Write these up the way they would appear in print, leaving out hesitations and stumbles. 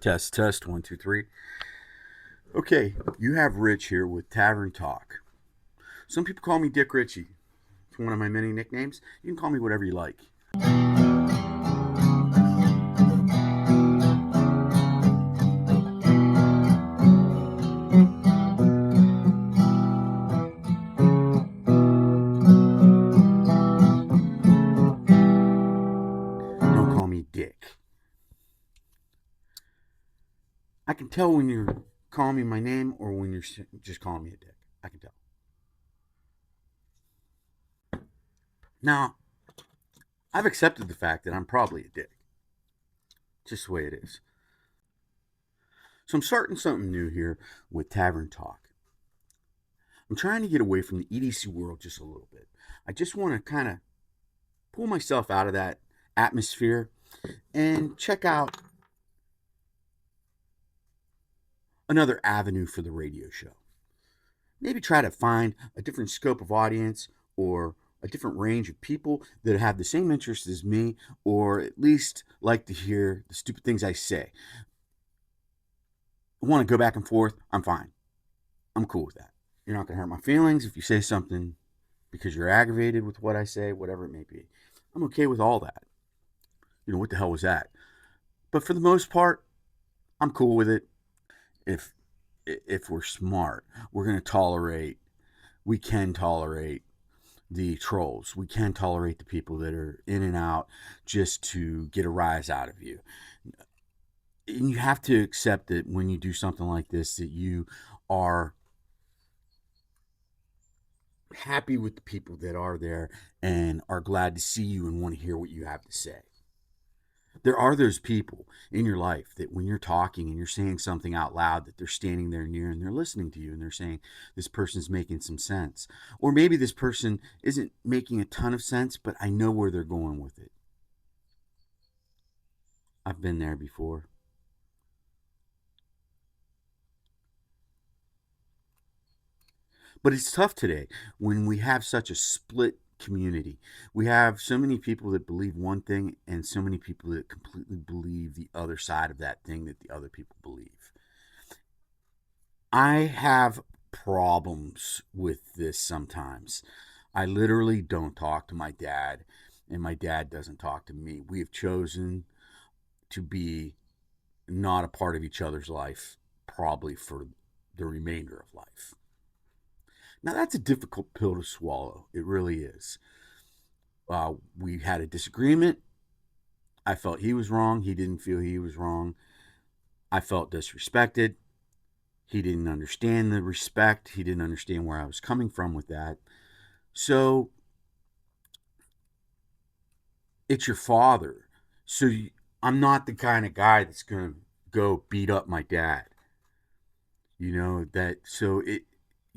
Test, test, one, two, three. Okay, you have Rich here with Tavern Talk. Some people call me Dick Ritchie. It's one of my many nicknames. You can call me whatever you like. Don't call me Dick. I can tell when you're calling me my name or when you're just calling me a dick. I can tell. Now, I've accepted the fact that I'm probably a dick. Just the way it is. So I'm starting something new here with Tavern Talk. I'm trying to get away from the EDC world just a little bit. I just want to kind of pull myself out of that atmosphere and check out another avenue for the radio show. Maybe try to find a different scope of audience or a different range of people that have the same interests as me or at least like to hear the stupid things I say. Want to go back and forth? I'm fine. I'm cool with that. You're not going to hurt my feelings if you say something because you're aggravated with what I say, whatever it may be. I'm okay with all that. What the hell was that? But for the most part, I'm cool with it. If we're smart, we're going to tolerate, we can tolerate the trolls. We can tolerate the people that are in and out just to get a rise out of you. And you have to accept that when you do something like this, that you are happy with the people that are there and are glad to see you and want to hear what you have to say. There are those people in your life that when you're talking and you're saying something out loud, that they're standing there near and they're listening to you and they're saying, this person's making some sense. Or maybe this person isn't making a ton of sense, but I know where they're going with it. I've been there before. But it's tough today when we have such a split community. We have so many people that believe one thing and so many people that completely believe the other side of that thing that the other people believe. I have problems with this sometimes. I literally don't talk to my dad, and my dad doesn't talk to me. We have chosen to be not a part of each other's life, probably for the remainder of life. Now, that's a difficult pill to swallow. It really is. We had a disagreement. I felt he was wrong. He didn't feel he was wrong. I felt disrespected. He didn't understand the respect. He didn't understand where I was coming from with that. So, it's your father. So, I'm not the kind of guy that's going to go beat up my dad.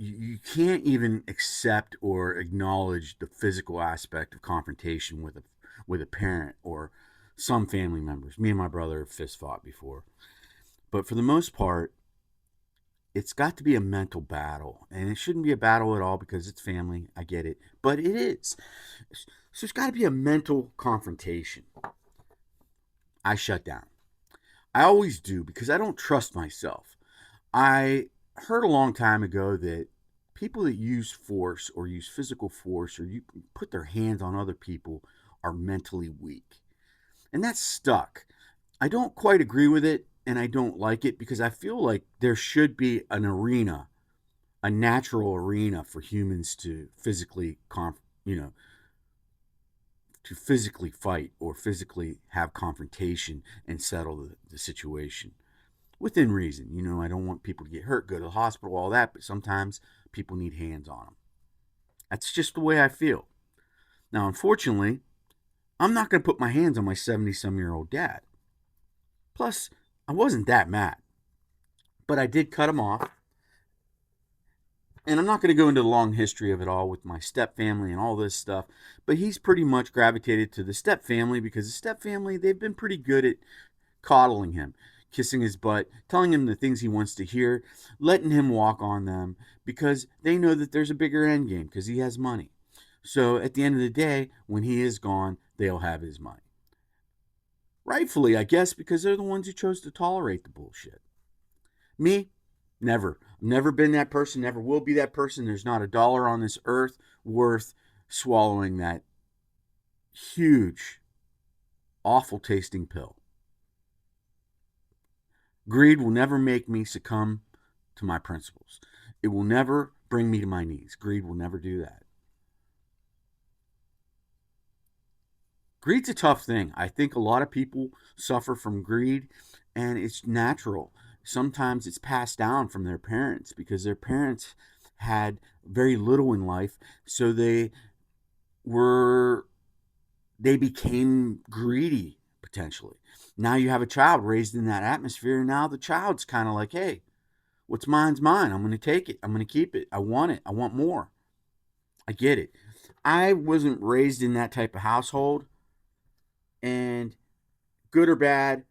You can't even accept or acknowledge the physical aspect of confrontation with a parent or some family members. Me and my brother have fist fought before. But for the most part, it's got to be a mental battle. And it shouldn't be a battle at all because it's family. I get it. But it is. So it's got to be a mental confrontation. I shut down. I always do because I don't trust myself. I heard a long time ago that people that use force or use physical force or you put their hands on other people are mentally weak. And that's stuck. I don't quite agree with it and I don't like it because I feel like there should be an arena, a natural arena for humans to to physically fight or physically have confrontation and settle the situation within reason. I don't want people to get hurt, go to the hospital, all that, but sometimes people need hands on them. That's just the way I feel. Now, unfortunately, I'm not going to put my hands on my 70-some-year-old dad. Plus, I wasn't that mad. But I did cut him off. And I'm not going to go into the long history of it all with my step family and all this stuff, but he's pretty much gravitated to the step family because the step family, they've been pretty good at coddling him, kissing his butt, telling him the things he wants to hear, letting him walk on them because they know that there's a bigger end game because he has money. So at the end of the day, when he is gone, they'll have his money. Rightfully, I guess, because they're the ones who chose to tolerate the bullshit. Me, never. Never been that person, never will be that person. There's not a dollar on this earth worth swallowing that huge, awful tasting pill. Greed will never make me succumb to my principles. It will never bring me to my knees. Greed will never do that. Greed's a tough thing. I think a lot of people suffer from greed, and it's natural. Sometimes it's passed down from their parents because their parents had very little in life, so were they became greedy potentially. Now you have a child raised in that atmosphere, and now the child's kind of like, "Hey, what's mine's mine. I'm going to take it. I'm going to keep it. I want it. I want more." I get it. I wasn't raised in that type of household, and good or bad,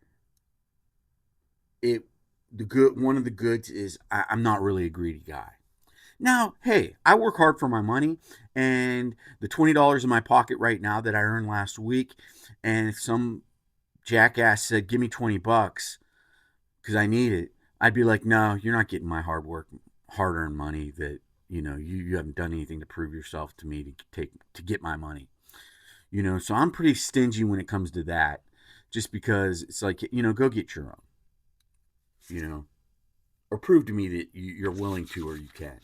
it the good one of the goods is I'm not really a greedy guy. Now, hey, I work hard for my money, and the $20 in my pocket right now that I earned last week, and if some jackass said, "Give me $20 because I need it," I'd be like, "No, you're not getting my hard earned money. That you haven't done anything to prove yourself to me to get my money." So I'm pretty stingy when it comes to that, just because it's like, go get your own, you know, or prove to me that you're willing to or you can.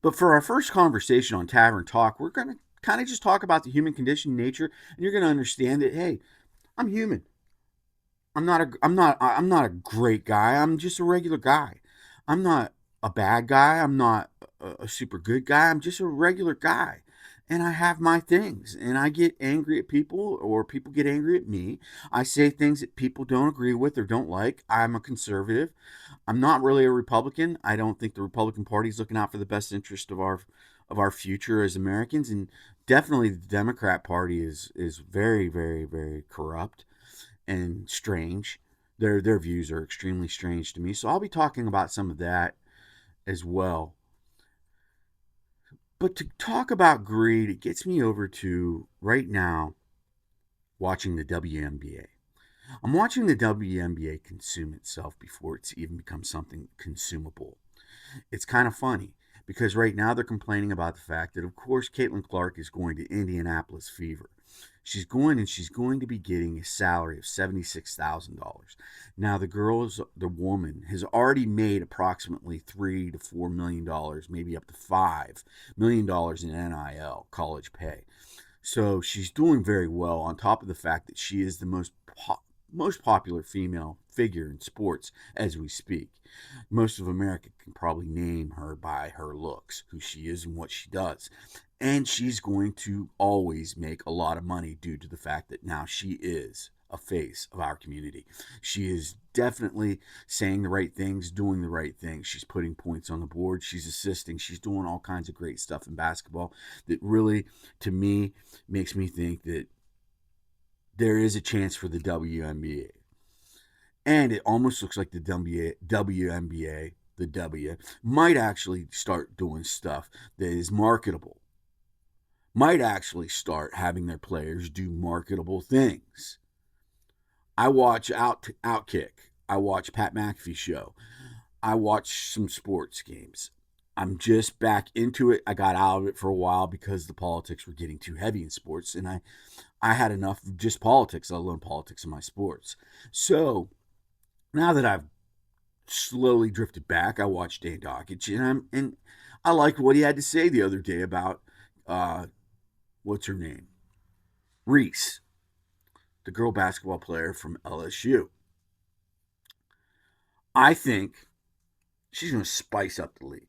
But for our first conversation on Tavern Talk, we're going to kind of just talk about the human condition, nature, and you're going to understand that, hey, I'm human. I'm not a great guy. I'm just a regular guy. I'm not a bad guy. I'm not a super good guy. I'm just a regular guy. And I have my things, and I get angry at people, or people get angry at me. I say things that people don't agree with or don't like. I'm a conservative. I'm not really a Republican. I don't think the Republican Party is looking out for the best interest of our future as Americans, and definitely the Democrat Party is very, very, very corrupt and strange. Their views are extremely strange to me. So I'll be talking about some of that as well. But to talk about greed, it gets me over to right now watching the WNBA. I'm watching the WNBA consume itself before it's even become something consumable. It's kind of funny because right now they're complaining about the fact that, of course, Caitlin Clark is going to Indianapolis Fever. She's going to be getting a salary of $76,000. Now the woman has already made approximately $3 to $4 million, maybe up to $5 million in NIL college pay. So she's doing very well. On top of the fact that she is the most popular female figure in sports as we speak. Most of America can probably name her by her looks, who she is and what she does. And she's going to always make a lot of money due to the fact that now she is a face of our community. She is definitely saying the right things, doing the right things. She's putting points on the board. She's assisting. She's doing all kinds of great stuff in basketball that really, to me, makes me think that there is a chance for the WNBA. And it almost looks like the WNBA, the W, might actually start doing stuff that is marketable. Might actually start having their players do marketable things. I watch Outkick. I watch Pat McAfee show. I watch some sports games. I'm just back into it. I got out of it for a while because the politics were getting too heavy in sports, and I had enough of just politics, let alone politics in my sports. So now that I've slowly drifted back, I watched Dan Dockich, and I liked what he had to say the other day about what's her name, Reese, the girl basketball player from LSU. I think she's going to spice up the league.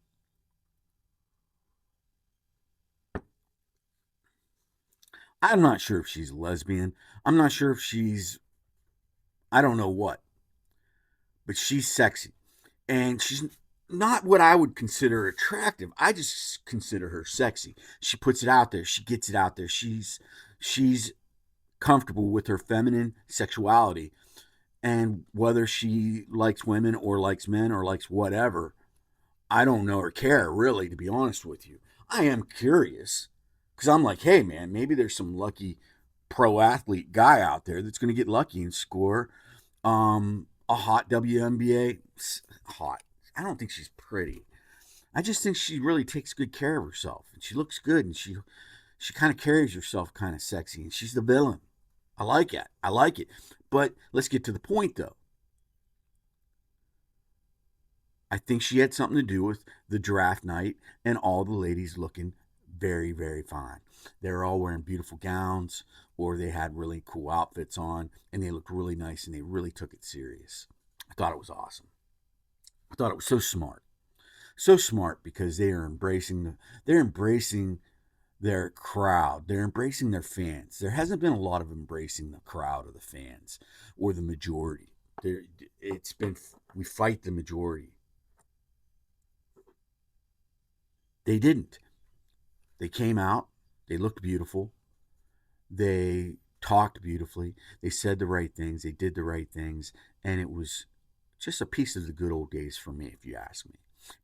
I'm not sure if she's a lesbian. I'm not sure if I don't know what, but she's sexy. And she's not what I would consider attractive. I just consider her sexy. She puts it out there. She gets it out there. She's comfortable with her feminine sexuality. And whether she likes women or likes men or likes whatever, I don't know or care, really, to be honest with you. I am curious. Because I'm like, hey, man, maybe there's some lucky pro athlete guy out there that's going to get lucky and score a hot WNBA. Hot. I don't think she's pretty. I just think she really takes good care of herself, and she looks good, and she kind of carries herself kind of sexy, and she's the villain. I like it. I like it. But let's get to the point, though. I think she had something to do with the draft night and all the ladies looking very, very fine. They were all wearing beautiful gowns, or they had really cool outfits on, and they looked really nice, and they really took it serious. I thought it was awesome. I thought it was so smart. So smart because they're embracing their crowd. They're embracing their fans. There hasn't been a lot of embracing the crowd or the fans or the majority. There, it's been we fight the majority. They didn't. They came out. They looked beautiful. They talked beautifully. They said the right things. They did the right things, and it was just a piece of the good old days for me, if you ask me.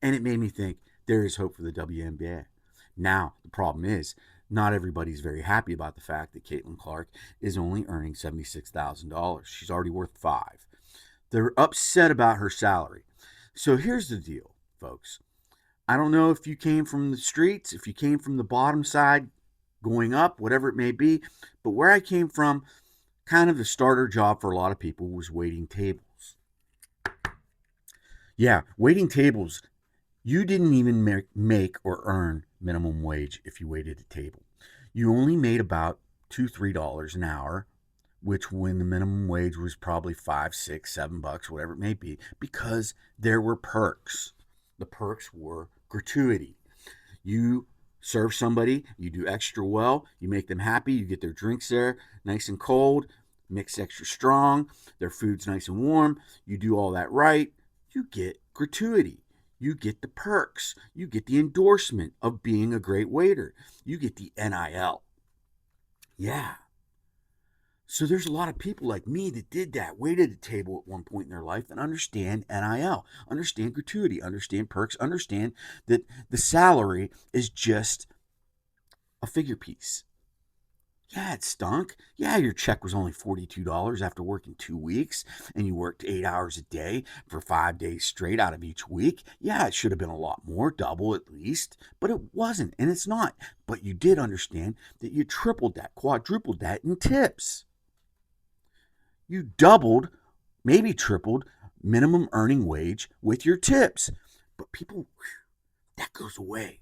And it made me think there is hope for the WNBA. Now, the problem is, not everybody's very happy about the fact that Caitlin Clark is only earning $76,000. She's already worth five. They're upset about her salary. So here's the deal, folks. I don't know if you came from the streets, if you came from the bottom side going up, whatever it may be, but where I came from, kind of the starter job for a lot of people was waiting tables. Yeah, waiting tables. You didn't even make or earn minimum wage if you waited a table. You only made about $2, $3 an hour, which when the minimum wage was probably 5, 6, 7 bucks, whatever it may be, because there were perks. The perks were gratuity. You serve somebody, you do extra well, you make them happy, you get their drinks there nice and cold, mix extra strong, their food's nice and warm, you do all that right, you get gratuity. You get the perks. You get the endorsement of being a great waiter. You get the NIL. Yeah. So there's a lot of people like me that did that, waited at a table at one point in their life and understand NIL, understand gratuity, understand perks, understand that the salary is just a figure piece. Yeah, it stunk. Yeah, your check was only $42 after working 2 weeks, and you worked 8 hours a day for 5 days straight out of each week. Yeah, it should have been a lot more, double at least, but it wasn't, and it's not. But you did understand that you tripled that, quadrupled that in tips. You doubled, maybe tripled minimum earning wage with your tips. But people, that goes away.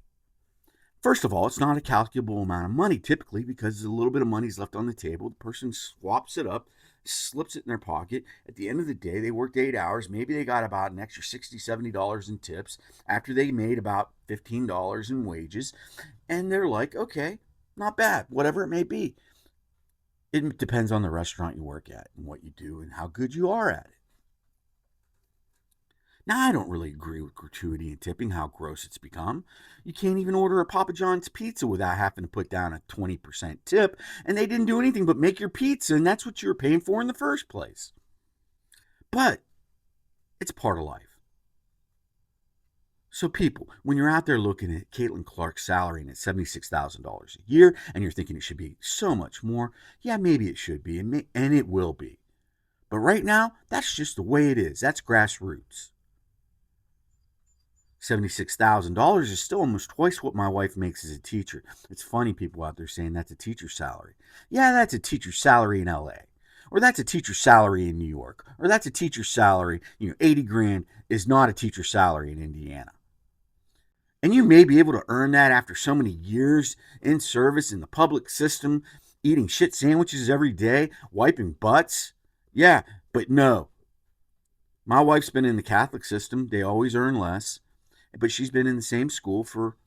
First of all, it's not a calculable amount of money typically because a little bit of money is left on the table. The person swaps it up, slips it in their pocket. At the end of the day, they worked 8 hours. Maybe they got about an extra $60, $70 in tips after they made about $15 in wages. And they're like, okay, not bad, whatever it may be. It depends on the restaurant you work at and what you do and how good you are at it. Now, I don't really agree with gratuity and tipping, how gross it's become. You can't even order a Papa John's pizza without having to put down a 20% tip, and they didn't do anything but make your pizza, and that's what you were paying for in the first place. But it's part of life. So, people, when you're out there looking at Caitlin Clark's salary and at $76,000 a year, and you're thinking it should be so much more, yeah, maybe it should be, and it will be. But right now, that's just the way it is. That's grassroots. $76,000 is still almost twice what my wife makes as a teacher. It's funny people out there saying that's a teacher's salary. Yeah, that's a teacher's salary in LA. Or that's a teacher's salary in New York. Or that's a teacher's salary, 80 grand is not a teacher's salary in Indiana. And you may be able to earn that after so many years in service in the public system, eating shit sandwiches every day, wiping butts. Yeah, but no. My wife's been in the Catholic system. They always earn less. But she's been in the same school for,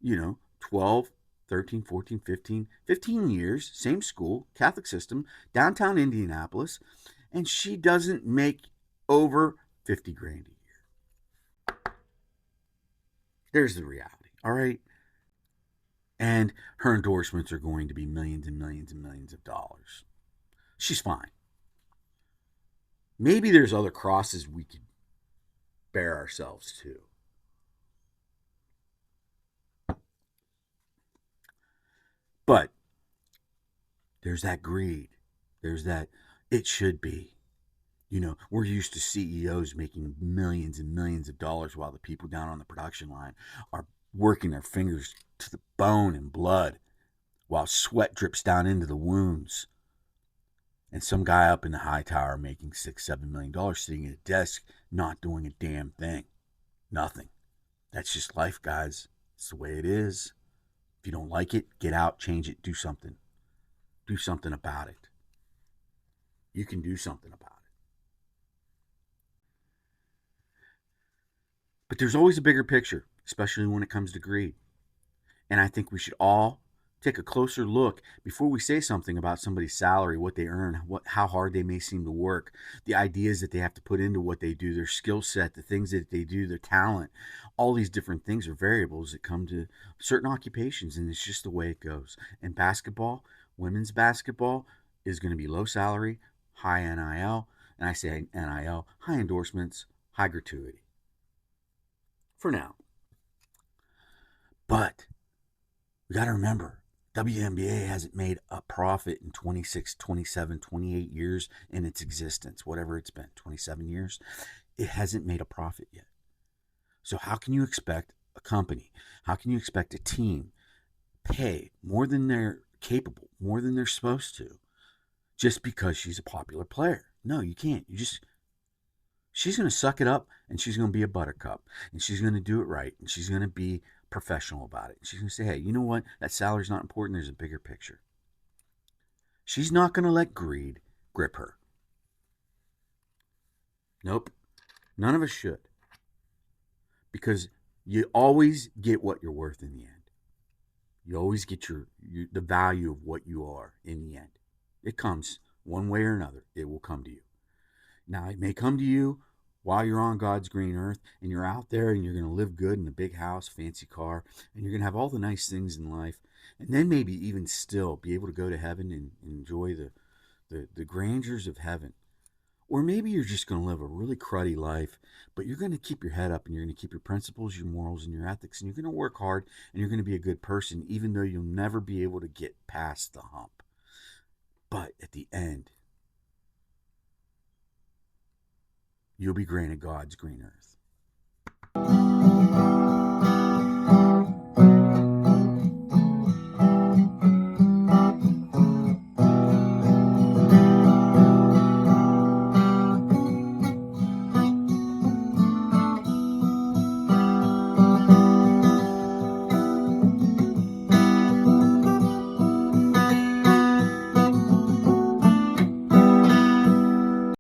12, 13, 14, 15 years, same school, Catholic system, downtown Indianapolis, and she doesn't make over 50 grand a year. There's the reality, all right? And her endorsements are going to be millions and millions and millions of dollars. She's fine. Maybe there's other crosses we could bear ourselves to. But there's that greed. There's that it should be. You know, we're used to CEOs making millions and millions of dollars while the people down on the production line are working their fingers to the bone and blood while sweat drips down into the wounds. And some guy up in the high tower making $6, $7 million sitting at a desk not doing a damn thing. Nothing. That's just life, guys. It's the way it is. If you don't like it, get out, change it, do something. Do something about it. You can do something about it. But there's always a bigger picture, especially when it comes to greed. And I think we should all take a closer look before we say something about somebody's salary, what they earn, how hard they may seem to work, the ideas that they have to put into what they do, their skill set, the things that they do, their talent. All these different things are variables that come to certain occupations, and it's just the way it goes. And basketball, women's basketball, is going to be low salary, high NIL, and I say NIL, high endorsements, high gratuity. For now. But we got to remember, WNBA hasn't made a profit in 26, 27, 28 years in its existence, whatever it's been, 27 years. It hasn't made a profit yet. So how can you expect a company, how can you expect a team pay more than they're capable, more than they're supposed to, just because she's a popular player? No, you can't. She's going to suck it up, and she's going to be a buttercup, and she's going to do it right, and she's going to be professional about it. She's going to say, hey, you know what? That salary's not important. There's a bigger picture. She's not going to let greed grip her. Nope. None of us should. Because you always get what you're worth in the end. You always get the value of what you are in the end. It comes one way or another. It will come to you. Now, it may come to you while you're on God's green earth and you're out there and you're going to live good in a big house, fancy car, and you're going to have all the nice things in life. And then maybe even still be able to go to heaven and enjoy the grandeurs of heaven. Or maybe you're just going to live a really cruddy life, but you're going to keep your head up and you're going to keep your principles, your morals, and your ethics, and you're going to work hard and you're going to be a good person, even though you'll never be able to get past the hump. But at the end, you'll be granted God's green earth.